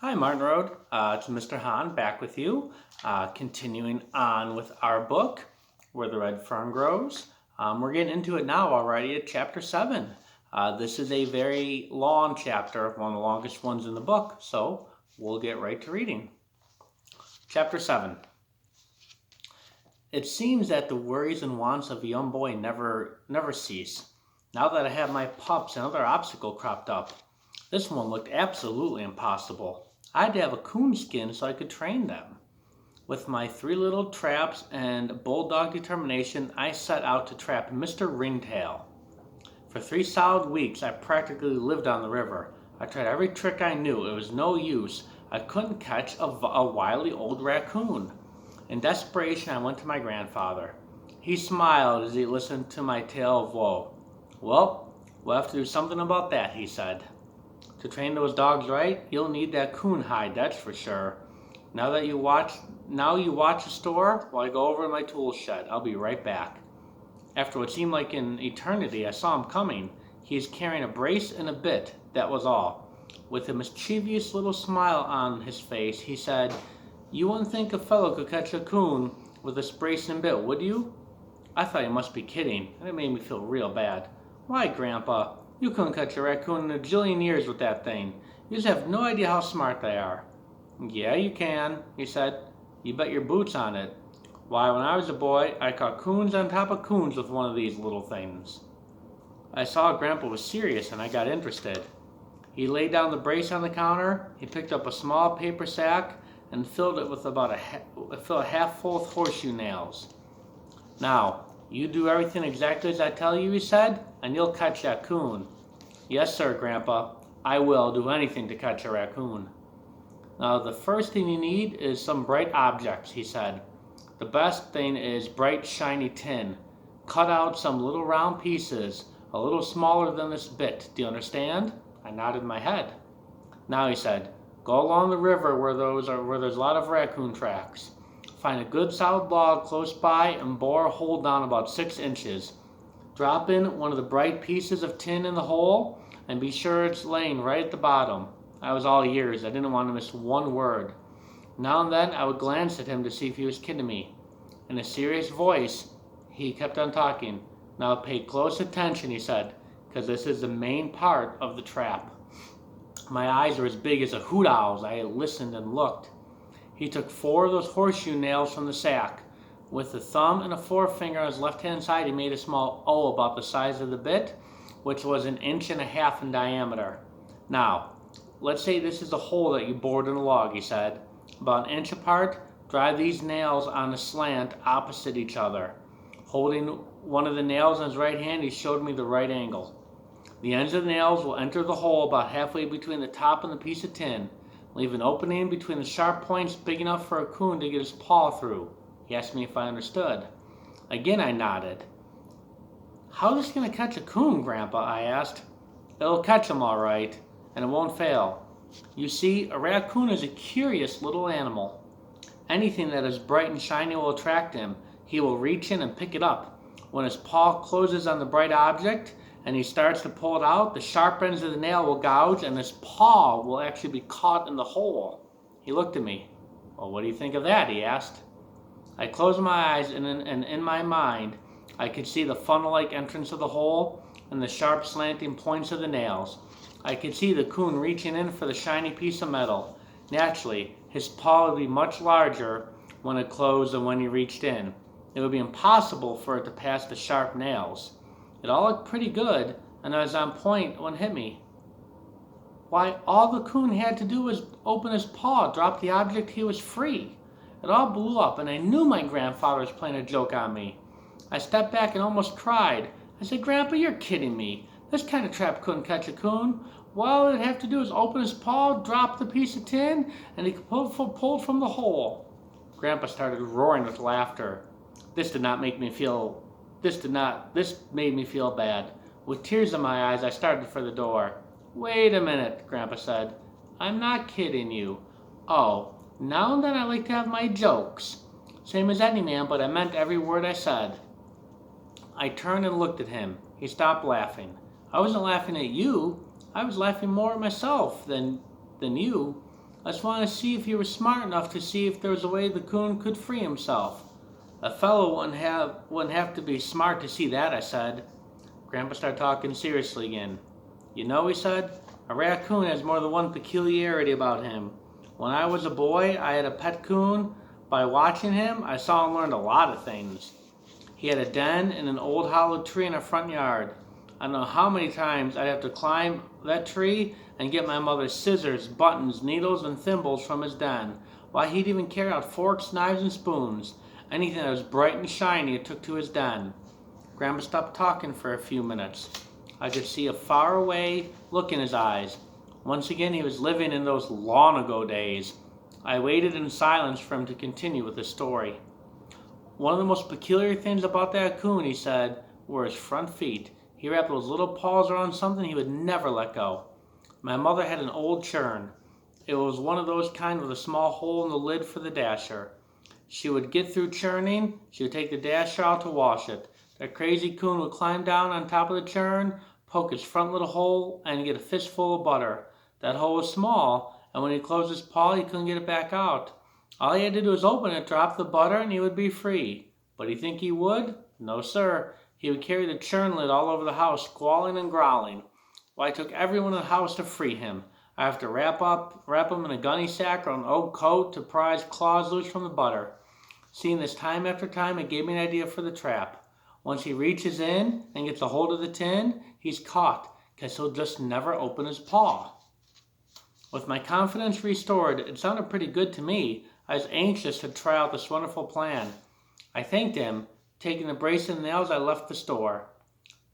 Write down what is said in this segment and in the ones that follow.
Hi, Martin Road. It's Mr. Hahn back with you, continuing on with our book, Where the Red Fern Grows. We're getting into it now already at chapter 7. This is a very long chapter, one of the longest ones in the book, so we'll get right to reading. Chapter 7. It seems that the worries and wants of a young boy never cease. Now that I have my pups, another obstacle cropped up. This one looked absolutely impossible. I had to have a coon skin so I could train them. With my 3 little traps and bulldog determination, I set out to trap Mr. Ringtail. For 3 solid weeks, I practically lived on the river. I tried every trick I knew. It was no use. I couldn't catch a wily old raccoon. In desperation, I went to my grandfather. He smiled as he listened to my tale of woe. "Well, we'll have to do something about that," he said. "To train those dogs right, you'll need that coon hide, that's for sure. Now you watch the store while I go over to my tool shed. I'll be right back." After what seemed like an eternity, I saw him coming. He is carrying a brace and a bit, that was all. With a mischievous little smile on his face, he said, "You wouldn't think a fellow could catch a coon with a brace and bit, would you?" I thought he must be kidding, and it made me feel real bad. "Why, Grandpa, you couldn't catch a raccoon in a jillion years with that thing. You just have no idea how smart they are." "Yeah, you can," he said. "You bet your boots on it. Why, when I was a boy, I caught coons on top of coons with one of these little things." I saw Grandpa was serious, and I got interested. He laid down the brace on the counter. He picked up a small paper sack and filled it with about a half full of horseshoe nails. "Now, you do everything exactly as I tell you," he said, "and you'll catch that coon." "Yes, sir, Grandpa. I will do anything to catch a raccoon." "Now, the first thing you need is some bright objects," he said. "The best thing is bright, shiny tin. Cut out some little round pieces, a little smaller than this bit. Do you understand?" I nodded my head. "Now," he said, "go along the river where there's a lot of raccoon tracks. Find a good solid log close by and bore a hole down about 6 inches. Drop in one of the bright pieces of tin in the hole and be sure it's laying right at the bottom." I was all ears. I didn't want to miss one word. Now and then I would glance at him to see if he was kidding me. In a serious voice, he kept on talking. "Now pay close attention," he said, "because this is the main part of the trap." My eyes were as big as a hoot owl's. I listened and looked. He took 4 of those horseshoe nails from the sack. With the thumb and a forefinger on his left-hand side, he made a small O about the size of the bit, which was 1.5 inches in diameter. "Now, let's say this is the hole that you bored in the log," he said. "About 1 inch apart, drive these nails on a slant opposite each other." Holding one of the nails in his right hand, he showed me the right angle. "The ends of the nails will enter the hole about halfway between the top and the piece of tin. Leave an opening between the sharp points big enough for a coon to get his paw through." He asked me if I understood. Again I nodded. "How is this going to catch a coon, Grandpa?" I asked. "It'll catch him all right, and it won't fail. You see, a raccoon is a curious little animal. Anything that is bright and shiny will attract him. He will reach in and pick it up. When his paw closes on the bright object and he starts to pull it out, the sharp ends of the nail will gouge and his paw will actually be caught in the hole." He looked at me. "Well, what do you think of that?" he asked. I closed my eyes and in my mind I could see the funnel-like entrance of the hole and the sharp slanting points of the nails. I could see the coon reaching in for the shiny piece of metal. Naturally, his paw would be much larger when it closed than when he reached in. It would be impossible for it to pass the sharp nails. It all looked pretty good, and I was on point when it hit me. Why, all the coon had to do was open his paw, drop the object, he was free. It all blew up, and I knew my grandfather was playing a joke on me. I stepped back and almost cried. I said, "Grandpa, you're kidding me. This kind of trap couldn't catch a coon. All it'd have to do is open his paw, drop the piece of tin, and he could pull it from the hole." Grandpa started roaring with laughter. This made me feel bad. With tears in my eyes, I started for the door. "Wait a minute," Grandpa said. "I'm not kidding you. Oh, now and then I like to have my jokes. Same as any man, but I meant every word I said." I turned and looked at him. He stopped laughing. "I wasn't laughing at you. I was laughing more at myself than you. I just wanted to see if he was smart enough to see if there was a way the coon could free himself. A fellow wouldn't have to be smart to see that, I said. Grandpa started talking seriously again. You know, he said, a raccoon has more than one peculiarity about him. When I was a boy, I had a pet coon. By watching him, I saw and learned a lot of things. He had a den in an old hollow tree in our front yard. I don't know how many times I'd have to climb that tree and get my mother's scissors, buttons, needles, and thimbles from his den. Why, he'd even carry out forks, knives, and spoons. Anything that was bright and shiny it took to his den. Grandpa stopped talking for a few minutes. I could see a faraway look in his eyes. Once again, he was living in those long ago days. I waited in silence for him to continue with his story. One of the most peculiar things about that coon, he said, were his front feet. He wrapped those little paws around something he would never let go. My mother had an old churn. It was one of those kind with a small hole in the lid for the dasher. She would get through churning, she would take the dasher out to wash it. That crazy coon would climb down on top of the churn, poke his front little hole, and get a fistful of butter. That hole was small, and when he closed his paw, he couldn't get it back out. All he had to do was open it, drop the butter, and he would be free. But you think he would? No, sir. He would carry the churn lid all over the house, squalling and growling. Well, I took everyone in the house to free him. I have to wrap him in a gunny sack or an old coat to pry his claws loose from the butter. Seeing this time after time, it gave me an idea for the trap. Once he reaches in and gets a hold of the tin, he's caught, because he'll just never open his paw. With my confidence restored, it sounded pretty good to me. I was anxious to try out this wonderful plan. I thanked him. Taking the brace and nails, I left the store.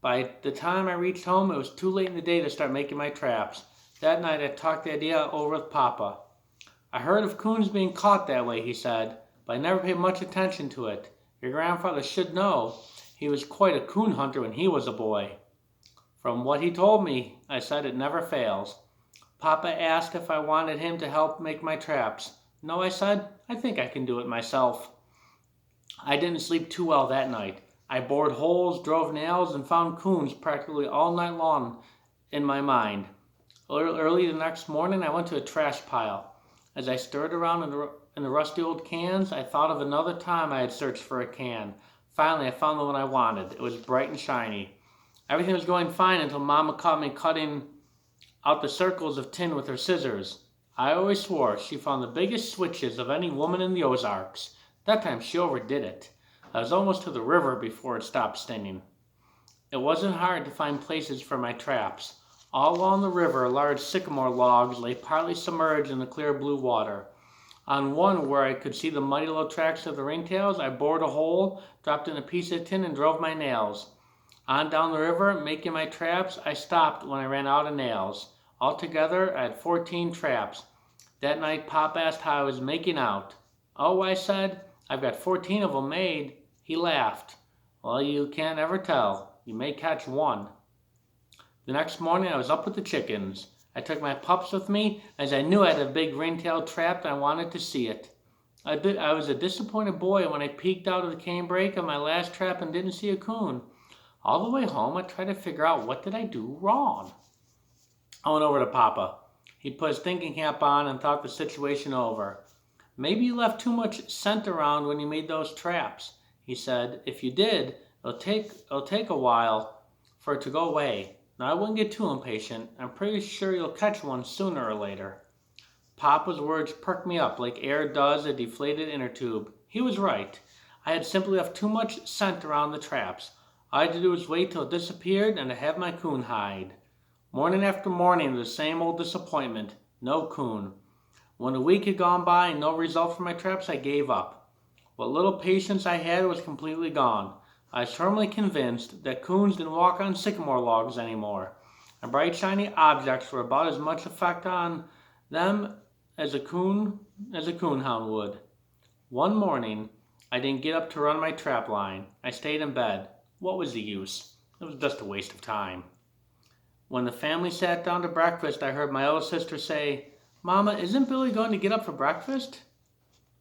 By the time I reached home, it was too late in the day to start making my traps. That night, I talked the idea over with Papa. I heard of coons being caught that way, he said, but I never paid much attention to it. Your grandfather should know. He was quite a coon hunter when he was a boy. From what he told me, I said, it never fails. Papa asked if I wanted him to help make my traps. No, I said, I think I can do it myself. I didn't sleep too well that night. I bored holes, drove nails, and found coons practically all night long in my mind. Early the next morning, I went to a trash pile. As I stirred around in the rusty old cans, I thought of another time I had searched for a can. Finally, I found the one I wanted. It was bright and shiny. Everything was going fine until Mama caught me cutting out the circles of tin with her scissors. I always swore she found the biggest switches of any woman in the Ozarks. That time she overdid it. I was almost to the river before it stopped stinging. It wasn't hard to find places for my traps. All along the river, large sycamore logs lay partly submerged in the clear blue water. On one where I could see the muddy little tracks of the ringtails, I bored a hole, dropped in a piece of tin, and drove my nails. On down the river, making my traps, I stopped when I ran out of nails. Altogether, I had 14 traps. That night, Pop asked how I was making out. Oh, I said, I've got 14 of them made. He laughed. Well, you can't ever tell. You may catch one. The next morning, I was up with the chickens. I took my pups with me, as I knew I had a big ringtail trap and I wanted to see it. I was a disappointed boy when I peeked out of the canebrake of my last trap and didn't see a coon. All the way home, I tried to figure out what did I do wrong. I went over to Papa. He put his thinking cap on and thought the situation over. Maybe you left too much scent around when you made those traps, he said. If you did, it'll take a while for it to go away. Now, I wouldn't get too impatient. I'm pretty sure you'll catch one sooner or later. Papa's words perked me up like air does a deflated inner tube. He was right. I had simply left too much scent around the traps. All I had to do was wait till it disappeared and to have my coon hide. Morning after morning, the same old disappointment. No coon. When a week had gone by and no result from my traps, I gave up. What little patience I had was completely gone. I was firmly convinced that coons didn't walk on sycamore logs anymore. And bright shiny objects were about as much effect on them as a coonhound would. One morning, I didn't get up to run my trap line. I stayed in bed. What was the use? It was just a waste of time. When the family sat down to breakfast, I heard my older sister say, Mama, isn't Billy going to get up for breakfast?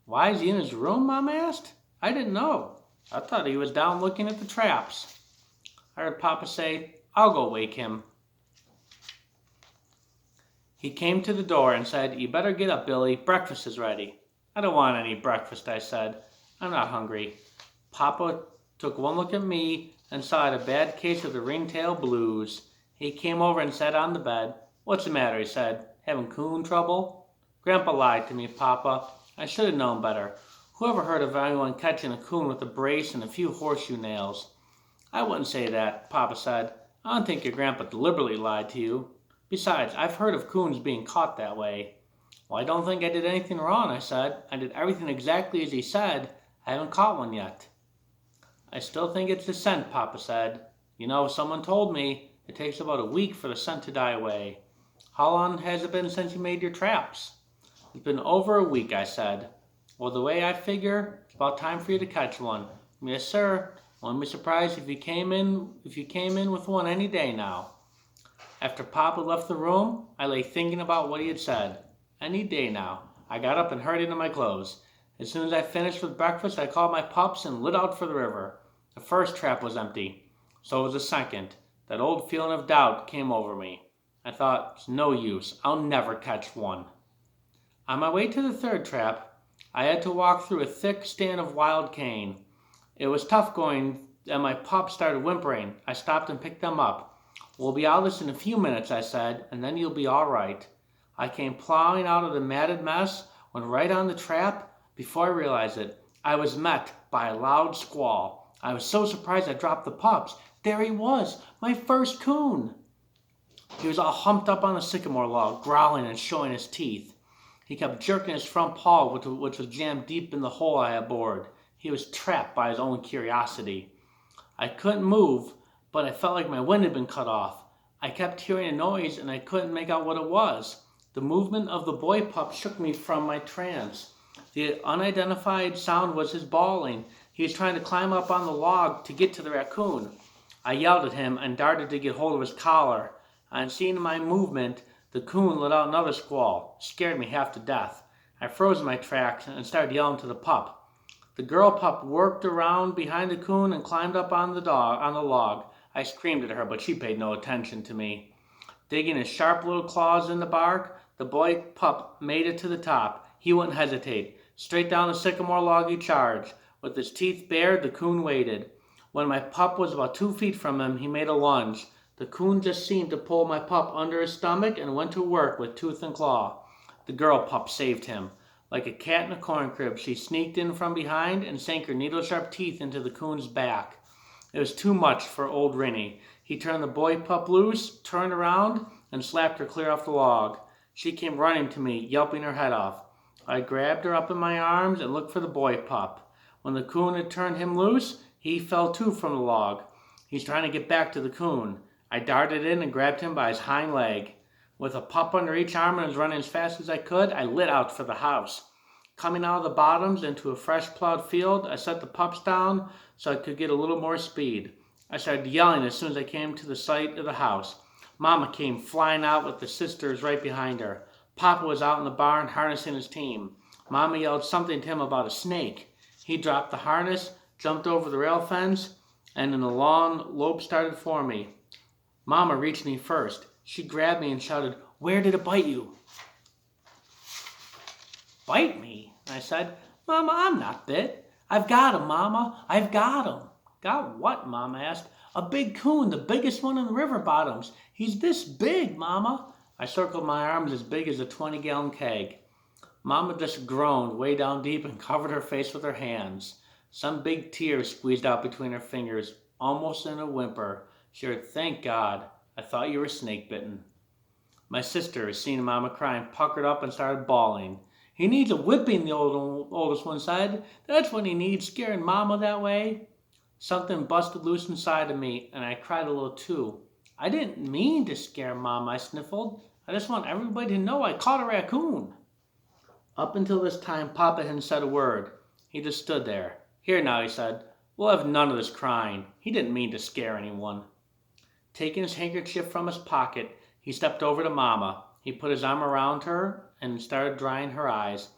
Why is he in his room, Mama asked. I didn't know. I thought he was down looking at the traps. I heard Papa say, I'll go wake him. He came to the door and said, "You better get up, Billy. Breakfast is ready." "I don't want any breakfast," I said. "I'm not hungry." Papa took one look at me and saw I had a bad case of the ringtail blues. He came over and sat on the bed. "What's the matter?" he said. "Having coon trouble?" "Grandpa lied to me, Papa. I should have known better. Whoever heard of anyone catching a coon with a brace and a few horseshoe nails?" "I wouldn't say that," Papa said. "I don't think your grandpa deliberately lied to you. Besides, I've heard of coons being caught that way." "Well, I don't think I did anything wrong," I said. "I did everything exactly as he said. I haven't caught one yet." "I still think it's the scent," Papa said. "You know, someone told me it takes about a week for the scent to die away." "How long has it been since you made your traps?" "It's been over a week," I said. "Well, the way I figure, it's about time for you to catch one." "Yes, sir. Wouldn't be surprised if you came in with one any day now." After Papa left the room, I lay thinking about what he had said. Any day now. I got up and hurried into my clothes. As soon as I finished with breakfast, I called my pups and lit out for the river. The first trap was empty. So was the second. That old feeling of doubt came over me. I thought, it's no use. I'll never catch one. On my way to the third trap, I had to walk through a thick stand of wild cane. It was tough going, and my pups started whimpering. I stopped and picked them up. "We'll be out of this in a few minutes," I said, "and then you'll be all right." I came plowing out of the matted mess, went right on the trap. Before I realized it, I was met by a loud squall. I was so surprised I dropped the pups. There he was, my first coon. He was all humped up on a sycamore log, growling and showing his teeth. He kept jerking his front paw, which was jammed deep in the hole I had bored. He was trapped by his own curiosity. I couldn't move, but I felt like my wind had been cut off. I kept hearing a noise, and I couldn't make out what it was. The movement of the boy pup shook me from my trance. The unidentified sound was his bawling. He was trying to climb up on the log to get to the raccoon. I yelled at him and darted to get hold of his collar. On seeing my movement, the coon let out another squall. It scared me half to death. I froze in my tracks and started yelling to the pup. The girl pup worked around behind the coon and climbed up on the log. I screamed at her, but she paid no attention to me. Digging his sharp little claws in the bark, the boy pup made it to the top. He wouldn't hesitate. Straight down the sycamore log he charged. With his teeth bared, the coon waited. When my pup was about 2 feet from him, he made a lunge. The coon just seemed to pull my pup under his stomach and went to work with tooth and claw. The girl pup saved him. Like a cat in a corn crib, she sneaked in from behind and sank her needle-sharp teeth into the coon's back. It was too much for old Rennie. He turned the boy pup loose, turned around, and slapped her clear off the log. She came running to me, yelping her head off. I grabbed her up in my arms and looked for the boy pup. When the coon had turned him loose, he fell too from the log. He's trying to get back to the coon. I darted in and grabbed him by his hind leg. With a pup under each arm and was running as fast as I could, I lit out for the house. Coming out of the bottoms into a fresh plowed field, I set the pups down so I could get a little more speed. I started yelling as soon as I came to the sight of the house. Mama came flying out with the sisters right behind her. Papa was out in the barn harnessing his team. Mama yelled something to him about a snake. He dropped the harness, jumped over the rail fence, and in a long lope started for me. Mama reached me first. She grabbed me and shouted, "Where did it bite you?" "Bite me?" I said. "Mama, I'm not bit. I've got him, Mama. I've got him." "Got what?" Mama asked. "A big coon, the biggest one in the river bottoms. He's this big, Mama." I circled my arms as big as a 20-gallon keg. Mama just groaned way down deep and covered her face with her hands. Some big tears squeezed out between her fingers, almost in a whimper. She heard, "Thank God. I thought you were snake bitten." My sister, seeing Mama crying, puckered up and started bawling. "He needs a whipping," the oldest one said. "That's what he needs, scaring Mama that way." Something busted loose inside of me, and I cried a little too. "I didn't mean to scare Mama," I sniffled. "I just want everybody to know I caught a raccoon." Up until this time, Papa hadn't said a word. He just stood there. "Here now," he said. "We'll have none of this crying. He didn't mean to scare anyone." Taking his handkerchief from his pocket, he stepped over to Mama. He put his arm around her and started drying her eyes.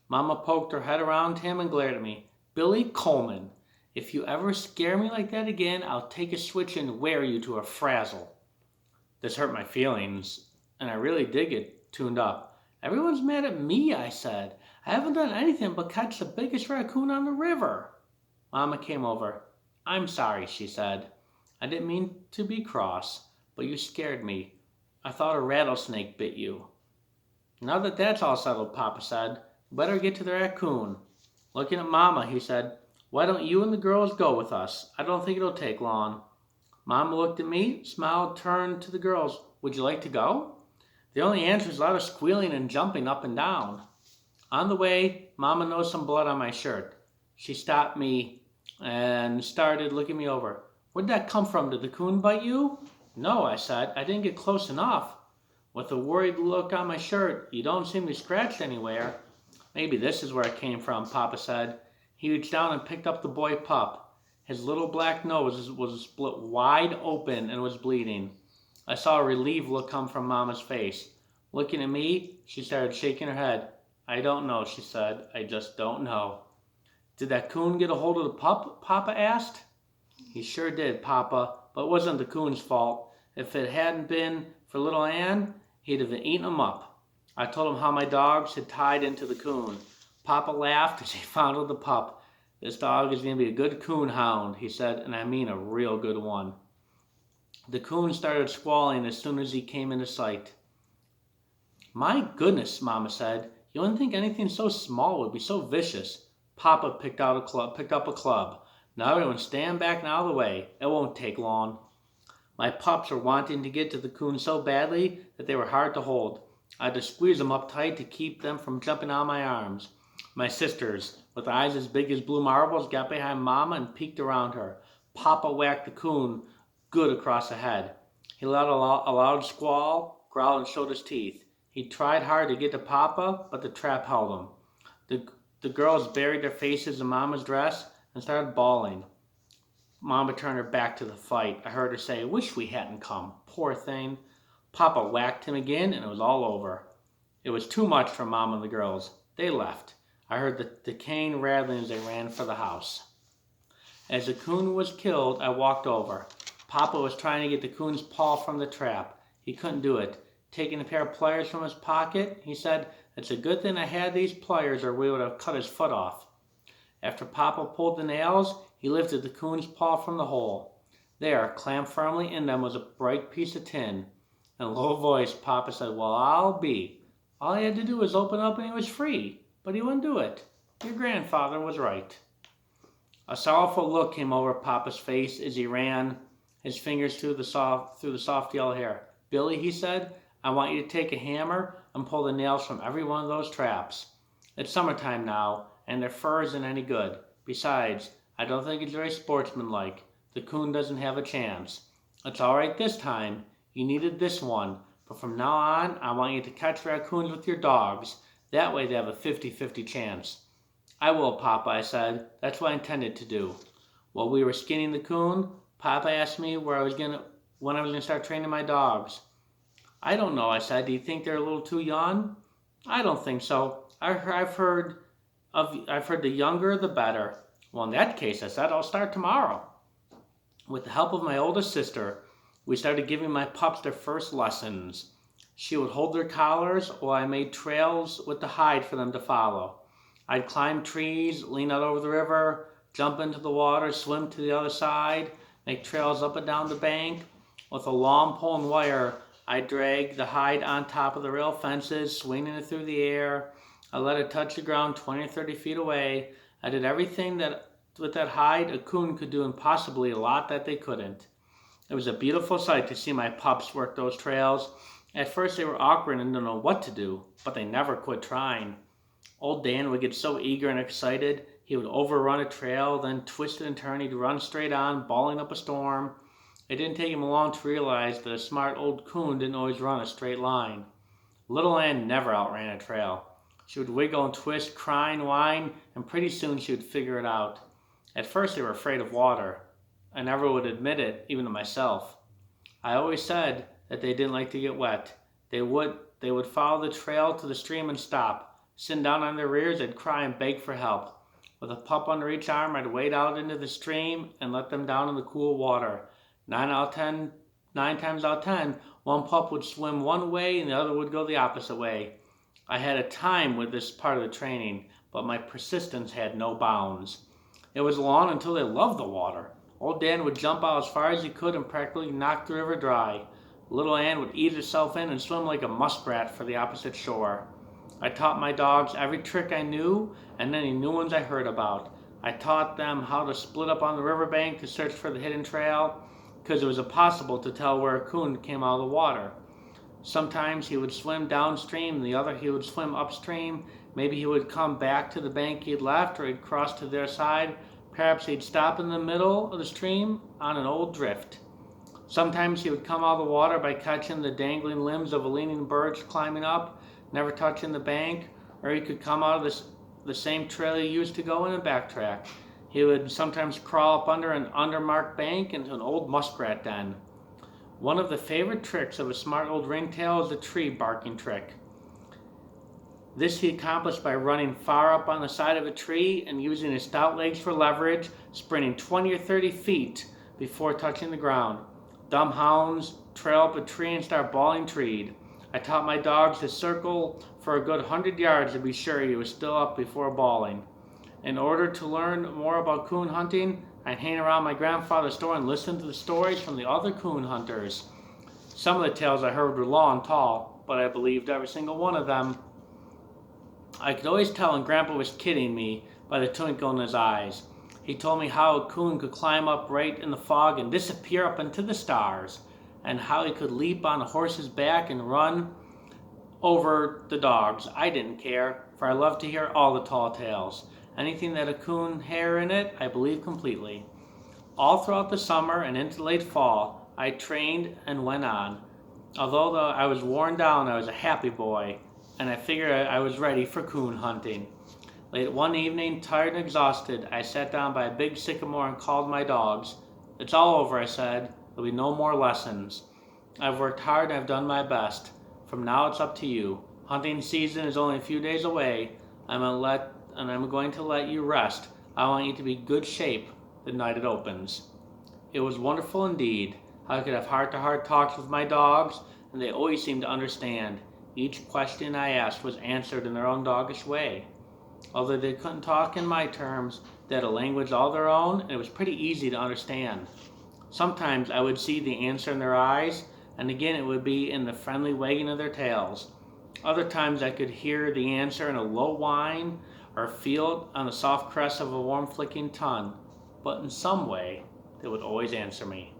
Mama poked her head around him and glared at me. "Billy Coleman, if you ever scare me like that again, I'll take a switch and wear you to a frazzle." This hurt my feelings, and I really did get tuned up. Everyone's mad at me, I said. I haven't done anything but catch the biggest raccoon on the river. Mama came over. I'm sorry, she said. I didn't mean to be cross, but you scared me. I thought a rattlesnake bit you. Now that that's all settled, Papa said, better get to the raccoon. Looking at Mama, he said, why don't you and the girls go with us? I don't think it'll take long. Mama looked at me, smiled, turned to the girls. Would you like to go? The only answer was a lot of squealing and jumping up and down. On the way, Mama noticed some blood on my shirt. She stopped me and started looking me over. Where'd that come from? Did the coon bite you? No, I said. I didn't get close enough. With a worried look on my shirt, you don't seem to be scratched anywhere. Maybe this is where it came from, Papa said. He reached down and picked up the boy pup. His little black nose was split wide open and was bleeding. I saw a relieved look come from Mama's face. Looking at me, she started shaking her head. I don't know, she said. I just don't know. Did that coon get a hold of the pup? Papa asked. He sure did, Papa, but it wasn't the coon's fault. If it hadn't been for little Ann, he'd have eaten him up. I told him how my dogs had tied into the coon. Papa laughed as he fondled the pup. This dog is going to be a good coon hound, he said, and I mean a real good one. The coon started squalling as soon as he came into sight. My goodness, Mama said. You wouldn't think anything so small would be so vicious. Papa picked up a club. Now everyone stand back and out of the way. It won't take long. My pups were wanting to get to the coon so badly that they were hard to hold. I had to squeeze them up tight to keep them from jumping on my arms. My sisters, with eyes as big as blue marbles, got behind Mama and peeked around her. Papa whacked the coon good across the head. He let a loud squall, growled and showed his teeth. He tried hard to get to Papa, but the trap held him. The girls buried their faces in Mama's dress and started bawling. Mama turned her back to the fight. I heard her say, wish we hadn't come. Poor thing. Papa whacked him again, and it was all over. It was too much for Mama and the girls. They left. I heard the cane rattling as they ran for the house. As the coon was killed, I walked over. Papa was trying to get the coon's paw from the trap. He couldn't do it. Taking a pair of pliers from his pocket, he said, it's a good thing I had these pliers or we would have cut his foot off. After Papa pulled the nails, he lifted the coon's paw from the hole. There, clamped firmly in them, was a bright piece of tin. In a low voice, Papa said, well, I'll be. All he had to do was open up and he was free, but he wouldn't do it. Your grandfather was right. A sorrowful look came over Papa's face as he ran his fingers through the soft yellow hair. Billy, he said, I want you to take a hammer and pull the nails from every one of those traps. It's summertime now, and their fur isn't any good. Besides, I don't think it's very sportsmanlike. The coon doesn't have a chance. It's all right this time. You needed this one. But from now on, I want you to catch raccoons with your dogs. That way they have a 50-50 chance. I will, Papa, I said. That's what I intended to do. While we were skinning the coon, Papa asked me when I was going to start training my dogs. I don't know, I said. Do you think they're a little too young? I don't think so. I've heard the younger the better. Well, in that case, I said, I'll start tomorrow. With the help of my oldest sister, we started giving my pups their first lessons. She would hold their collars while I made trails with the hide for them to follow. I'd climb trees, lean out over the river, jump into the water, swim to the other side, make trails up and down the bank. With a long pole and wire, I dragged the hide on top of the rail fences, swinging it through the air. I let it touch the ground 20 or 30 feet away. I did everything that with that hide a coon could do and possibly a lot that they couldn't. It was a beautiful sight to see my pups work those trails. At first they were awkward and didn't know what to do, but they never quit trying. Old Dan would get so eager and excited, he would overrun a trail, then twist it and turn, he'd run straight on, bawling up a storm. It didn't take him long to realize that a smart old coon didn't always run a straight line. Little Ann never outran a trail. She would wiggle and twist, cry and whine, and pretty soon she would figure it out. At first they were afraid of water. I never would admit it, even to myself. I always said that they didn't like to get wet. They would follow the trail to the stream and stop. Sitting down on their rears, they'd cry and beg for help. With a pup under each arm, I'd wade out into the stream and let them down in the cool water. 9 times out of 10, One pup would swim one way and the other would go the opposite way. I had a time with this part of the training, but my persistence had no bounds. It was long until they loved the water. Old Dan would jump out as far as he could and practically knock the river dry. Little Ann would ease herself in and swim like a muskrat for the opposite shore. I taught my dogs every trick I knew and any new ones I heard about. I taught them how to split up on the riverbank to search for the hidden trail, because it was impossible to tell where a coon came out of the water. Sometimes he would swim downstream, the other he would swim upstream. Maybe he would come back to the bank he'd left, or he'd cross to their side. Perhaps he'd stop in the middle of the stream on an old drift. Sometimes he would come out of the water by catching the dangling limbs of a leaning birch climbing up, never touching the bank, or he could come out of the same trail he used to go in and backtrack. He would sometimes crawl up under an undermarked bank into an old muskrat den. One of the favorite tricks of a smart old ringtail is the tree barking trick. This he accomplished by running far up on the side of a tree and using his stout legs for leverage, sprinting 20 or 30 feet before touching the ground. Dumb hounds trail up a tree and start bawling treed. I taught my dogs to circle for a good 100 yards to be sure he was still up before bawling. In order to learn more about coon hunting, I'd hang around my grandfather's store and listen to the stories from the other coon hunters. Some of the tales I heard were long and tall, but I believed every single one of them. I could always tell when Grandpa was kidding me by the twinkle in his eyes. He told me how a coon could climb up right in the fog and disappear up into the stars, and how he could leap on a horse's back and run over the dogs. I didn't care, for I loved to hear all the tall tales. Anything that a coon hair in it, I believed completely. All throughout the summer and into late fall, I trained and went on. Although I was worn down, I was a happy boy, and I figured I was ready for coon hunting. Late one evening, tired and exhausted, I sat down by a big sycamore and called my dogs. "It's all over," I said. "There'll be no more lessons. I've worked hard and I've done my best. From now it's up to you. Hunting season is only a few days away. I'm going to let you rest. I want you to be good shape the night it opens." It was wonderful indeed. I could have heart-to-heart talks with my dogs, and they always seemed to understand. Each question I asked was answered in their own doggish way. Although they couldn't talk in my terms, they had a language all their own, and it was pretty easy to understand. Sometimes I would see the answer in their eyes, and again it would be in the friendly wagging of their tails. Other times I could hear the answer in a low whine, or feel it on the soft caress of a warm flicking tongue, but in some way they would always answer me.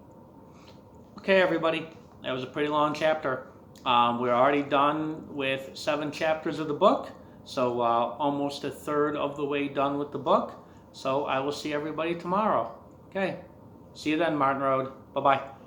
Okay, everybody, that was a pretty long chapter. We're already done with 7 chapters of the book, so almost a third of the way done with the book. So I will see everybody tomorrow. Okay, see you then, Martin Road. Bye-bye.